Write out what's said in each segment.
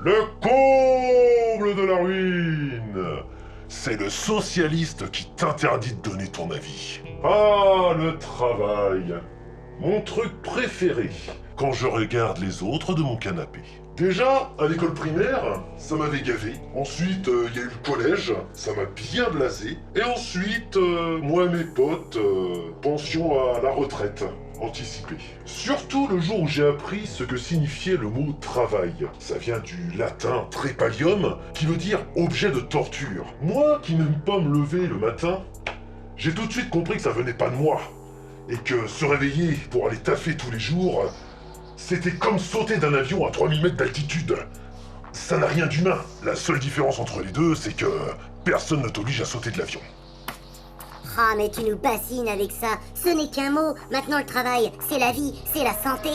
Le comble de la ruine! C'est le socialiste qui t'interdit de donner ton avis. Ah, le travail! Mon truc préféré quand je regarde les autres de mon canapé. Déjà, à l'école primaire, ça m'avait gavé. Ensuite, il y a eu le collège, ça m'a bien blasé. Et ensuite, moi et mes potes, pension à la retraite. Anticipée. Surtout le jour où j'ai appris ce que signifiait le mot travail. Ça vient du latin trepalium, qui veut dire objet de torture. Moi qui n'aime pas me lever le matin, j'ai tout de suite compris que ça venait pas de moi. Et que se réveiller pour aller taffer tous les jours, c'était comme sauter d'un avion à 3000 mètres d'altitude. Ça n'a rien d'humain. La seule différence entre les deux, c'est que personne ne t'oblige à sauter de l'avion. Ah, mais tu nous bassines avec ça. Ce n'est qu'un mot. Maintenant, le travail, c'est la vie, c'est la santé.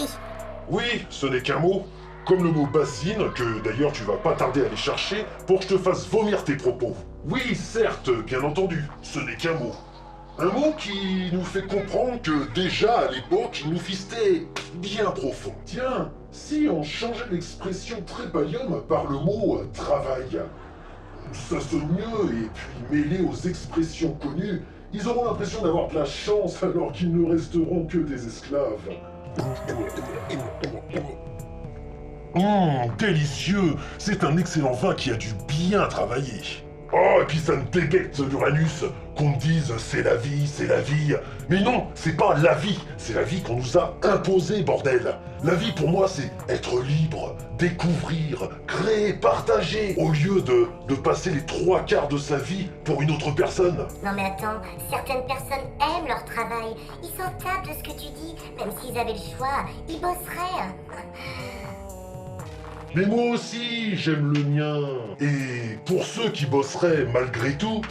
Oui, ce n'est qu'un mot. Comme le mot bassine, que d'ailleurs tu vas pas tarder à aller chercher pour que je te fasse vomir tes propos. Oui, certes, bien entendu, ce n'est qu'un mot. Un mot qui nous fait comprendre que déjà à l'époque, il nous fistait bien profond. Tiens, si on changeait l'expression trépalium par le mot travail, ça sonne mieux et puis mêlé aux expressions connues, ils auront l'impression d'avoir de la chance alors qu'ils ne resteront que des esclaves. Délicieux! C'est un excellent vin qui a dû bien travailler. Oh, et puis ça me débecte l'Uranus qu'on me dise c'est la vie, c'est la vie. Mais non, c'est pas la vie, c'est la vie qu'on nous a imposée, bordel. La vie pour moi c'est être libre, découvrir, créer, partager, au lieu de passer les 3/4 de sa vie pour une autre personne. Non mais attends, certaines personnes aiment leur travail. Ils s'en tapent de ce que tu dis. Même s'ils avaient le choix, ils bosseraient. Mais moi aussi, j'aime le mien. Et pour ceux qui bosseraient malgré tout,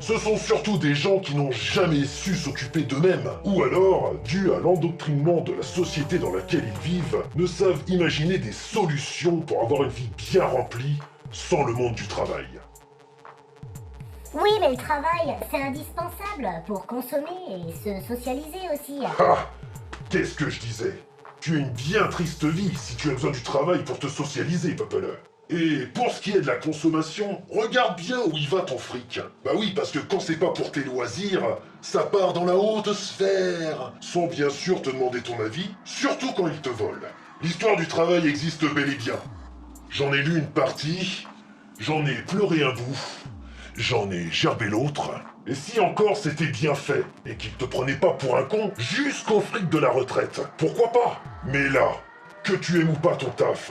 ce sont surtout des gens qui n'ont jamais su s'occuper d'eux-mêmes, ou alors, dû à l'endoctrinement de la société dans laquelle ils vivent, ne savent imaginer des solutions pour avoir une vie bien remplie sans le monde du travail. Oui, mais le travail, c'est indispensable pour consommer et se socialiser aussi. Ah! Qu'est-ce que je disais? Tu as une bien triste vie si tu as besoin du travail pour te socialiser, Popele. Et pour ce qui est de la consommation, regarde bien où il va ton fric. Bah oui, parce que quand c'est pas pour tes loisirs, ça part dans la haute sphère, sans bien sûr te demander ton avis, surtout quand ils te volent. L'histoire du travail existe bel et bien. J'en ai lu une partie, j'en ai pleuré un bout, j'en ai gerbé l'autre. Et si encore c'était bien fait, et qu'il te prenait pas pour un con jusqu'au fric de la retraite, pourquoi pas? Mais là, que tu aimes ou pas ton taf,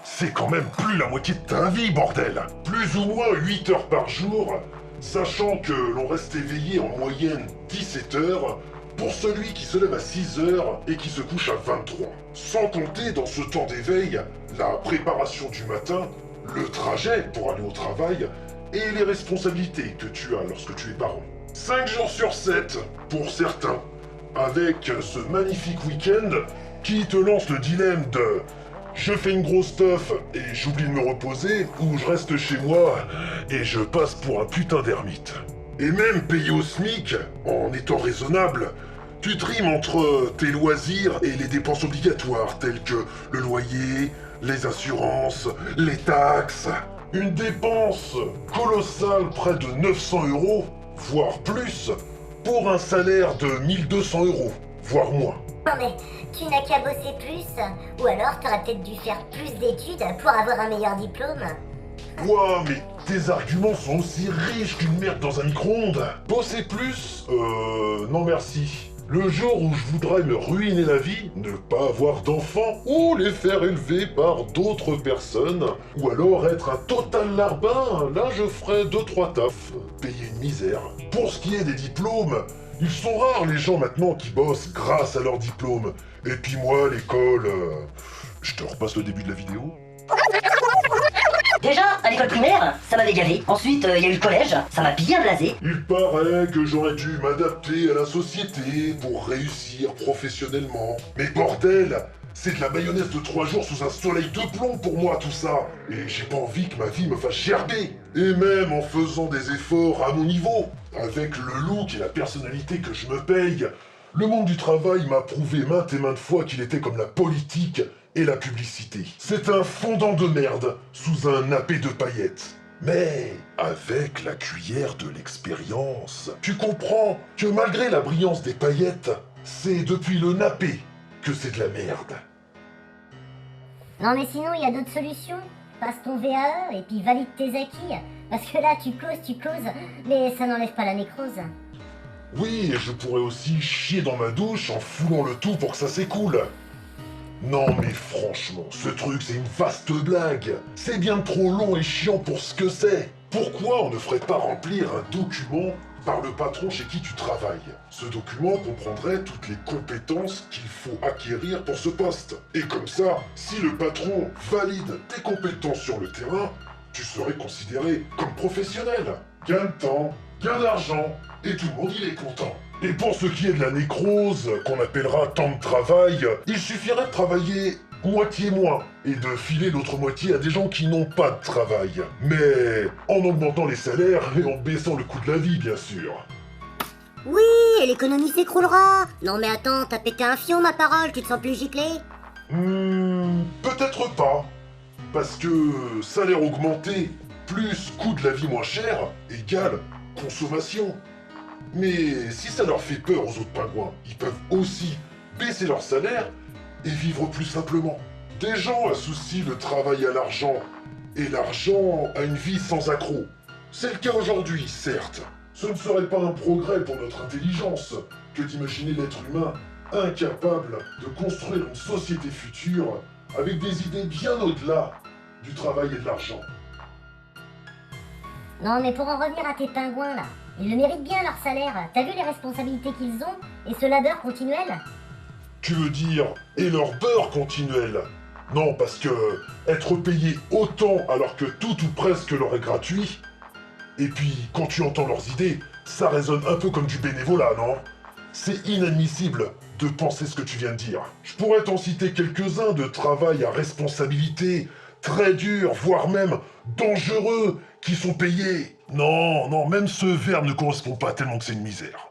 c'est quand même plus la moitié de ta vie, bordel! Plus ou moins 8 heures par jour, sachant que l'on reste éveillé en moyenne 17 heures pour celui qui se lève à 6 heures et qui se couche à 23. Sans compter dans ce temps d'éveil, la préparation du matin, le trajet pour aller au travail, et les responsabilités que tu as lorsque tu es parent. 5 jours sur 7, pour certains, avec ce magnifique week-end qui te lance le dilemme de je fais une grosse teuf et j'oublie de me reposer, ou je reste chez moi et je passe pour un putain d'ermite. Et même payé au SMIC, en étant raisonnable, tu trimes entre tes loisirs et les dépenses obligatoires telles que le loyer, les assurances, les taxes. Une dépense colossale, près de 900 €, voire plus, pour un salaire de 1200 €, voire moins. Non mais, tu n'as qu'à bosser plus, ou alors t'aurais peut-être dû faire plus d'études pour avoir un meilleur diplôme. Ouah, mais tes arguments sont aussi riches qu'une merde dans un micro-ondes. Bosser plus? Non merci. Le jour où je voudrais me ruiner la vie, ne pas avoir d'enfants, ou les faire élever par d'autres personnes, ou alors être un total larbin, là je ferais 2-3 tafs, payer une misère. Pour ce qui est des diplômes, ils sont rares les gens maintenant qui bossent grâce à leur diplôme. Et puis moi, l'école... Je te repasse le début de la vidéo. Déjà, à l'école primaire, ça m'avait gavé. Ensuite, il y a eu le collège, ça m'a bien blasé. Il paraît que j'aurais dû m'adapter à la société pour réussir professionnellement. Mais bordel, c'est de la mayonnaise de 3 jours sous un soleil de plomb pour moi tout ça. Et j'ai pas envie que ma vie me fasse gerber. Et même en faisant des efforts à mon niveau, avec le look et la personnalité que je me paye, Le monde du travail m'a prouvé maintes et maintes fois qu'il était comme la politique et la publicité. C'est un fondant de merde sous un nappé de paillettes. Mais avec la cuillère de l'expérience, tu comprends que malgré la brillance des paillettes, c'est depuis le nappé que c'est de la merde. Non mais sinon, il y a d'autres solutions. Passe ton VAE et puis valide tes acquis. Parce que là, tu causes, mais ça n'enlève pas la nécrose. Oui, et je pourrais aussi chier dans ma douche en foulant le tout pour que ça s'écoule. Non mais franchement, ce truc c'est une vaste blague. C'est bien trop long et chiant pour ce que c'est. Pourquoi on ne ferait pas remplir un document par le patron chez qui tu travailles? Ce document comprendrait toutes les compétences qu'il faut acquérir pour ce poste. Et comme ça, si le patron valide tes compétences sur le terrain, tu serais considéré comme professionnel. Gain de temps, gain d'argent, et tout le monde il est content. Et pour ce qui est de la nécrose, qu'on appellera temps de travail, il suffirait de travailler moitié moins et de filer l'autre moitié à des gens qui n'ont pas de travail. Mais en augmentant les salaires et en baissant le coût de la vie, bien sûr. Oui, et l'économie s'écroulera. Non mais attends, t'as pété un fion, ma parole, tu te sens plus giclé? Peut-être pas. Parce que salaire augmenté plus coût de la vie moins cher égale consommation. Mais si ça leur fait peur aux autres pingouins, ils peuvent aussi baisser leur salaire et vivre plus simplement. Des gens associent le travail à l'argent, et l'argent à une vie sans accroc. C'est le cas aujourd'hui, certes. Ce ne serait pas un progrès pour notre intelligence que d'imaginer l'être humain incapable de construire une société future avec des idées bien au-delà du travail et de l'argent. Non mais pour en revenir à tes pingouins là, ils le méritent bien leur salaire. T'as vu les responsabilités qu'ils ont et ce labeur continuel? Tu veux dire, et leur beurre continuel? Non, parce que être payé autant alors que tout ou presque leur est gratuit. Et puis, quand tu entends leurs idées, ça résonne un peu comme du bénévolat, non? C'est inadmissible de penser ce que tu viens de dire. Je pourrais t'en citer quelques-uns de travail à responsabilité, très durs, voire même dangereux, qui sont payés. Non, même ce verbe ne correspond pas tellement que c'est une misère.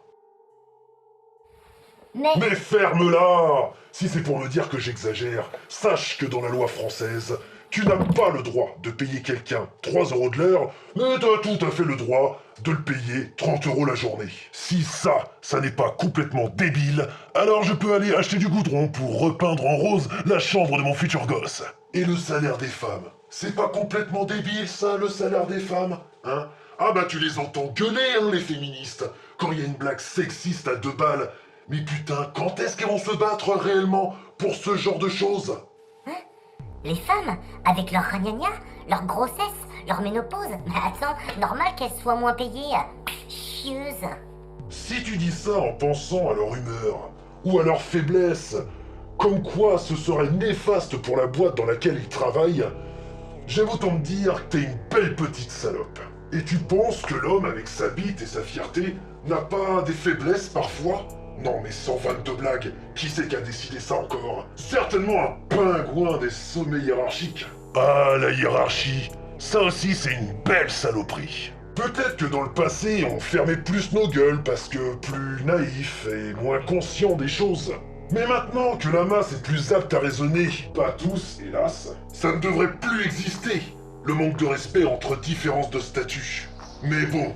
Mais ferme-la! Si c'est pour me dire que j'exagère, sache que dans la loi française, tu n'as pas le droit de payer quelqu'un 3 € de l'heure, mais t'as tout à fait le droit de le payer 30 € la journée. Si ça n'est pas complètement débile, alors je peux aller acheter du goudron pour repeindre en rose la chambre de mon futur gosse. Et le salaire des femmes, c'est pas complètement débile ça, le salaire des femmes, hein? Ah bah tu les entends gueuler, hein, les féministes, quand il y a une blague sexiste à 2 balles. Mais putain, quand est-ce qu'elles vont se battre réellement pour ce genre de choses? Les femmes, avec leur ragnagna, leur grossesse, leur ménopause, mais attends, normal qu'elles soient moins payées. Chieuses. Si tu dis ça en pensant à leur humeur, ou à leur faiblesse, comme quoi ce serait néfaste pour la boîte dans laquelle ils travaillent, j'aime autant te dire que t'es une belle petite salope. Et tu penses que l'homme avec sa bite et sa fierté n'a pas des faiblesses parfois? Non mais sans vanne de blague, qui c'est qui a décidé ça encore? Certainement un pingouin des sommets hiérarchiques. Ah, la hiérarchie, ça aussi c'est une belle saloperie. Peut-être que dans le passé, on fermait plus nos gueules parce que plus naïf et moins conscient des choses. Mais maintenant que la masse est plus apte à raisonner, pas tous, hélas, ça ne devrait plus exister, le manque de respect entre différences de statut. Mais bon,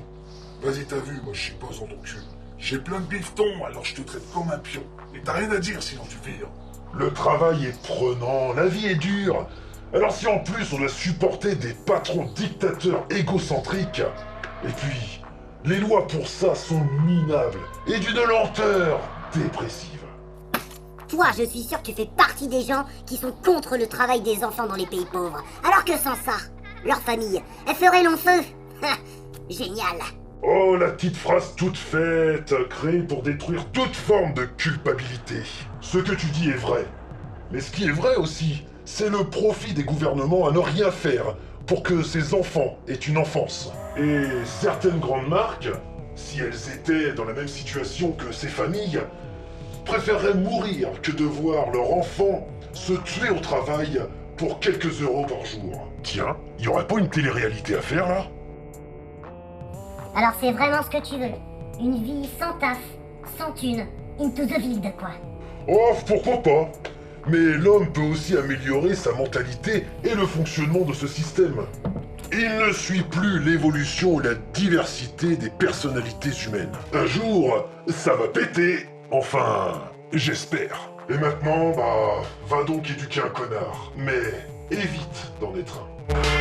Vas-y, t'as vu, moi je suis pas dans ton cul. J'ai plein de bifetons, alors je te traite comme un pion. Et t'as rien à dire sinon tu vires. le travail est prenant, la vie est dure. Alors si en plus on doit supporter des patrons dictateurs égocentriques, et puis les lois pour ça sont minables et d'une lenteur dépressive. Toi, je suis sûr que tu fais partie des gens qui sont contre le travail des enfants dans les pays pauvres. Alors que sans ça, leur famille, elle ferait long feu. Génial. Oh, la petite phrase toute faite, créée pour détruire toute forme de culpabilité. Ce que tu dis est vrai. Mais ce qui est vrai aussi, c'est le profit des gouvernements à ne rien faire pour que ces enfants aient une enfance. Et certaines grandes marques, si elles étaient dans la même situation que ces familles, préféreraient mourir que de voir leur enfant se tuer au travail pour quelques euros par jour. Tiens, y aurait pas une télé-réalité à faire là? Alors c'est vraiment ce que tu veux. Une vie sans taf, sans thune Into the Wild, quoi. Oh, pourquoi pas? Mais l'homme peut aussi améliorer sa mentalité et le fonctionnement de ce système. Il ne suit plus l'évolution et la diversité des personnalités humaines. Un jour, ça va péter. Enfin, j'espère. Et maintenant, bah, va donc éduquer un connard. Mais évite d'en être un.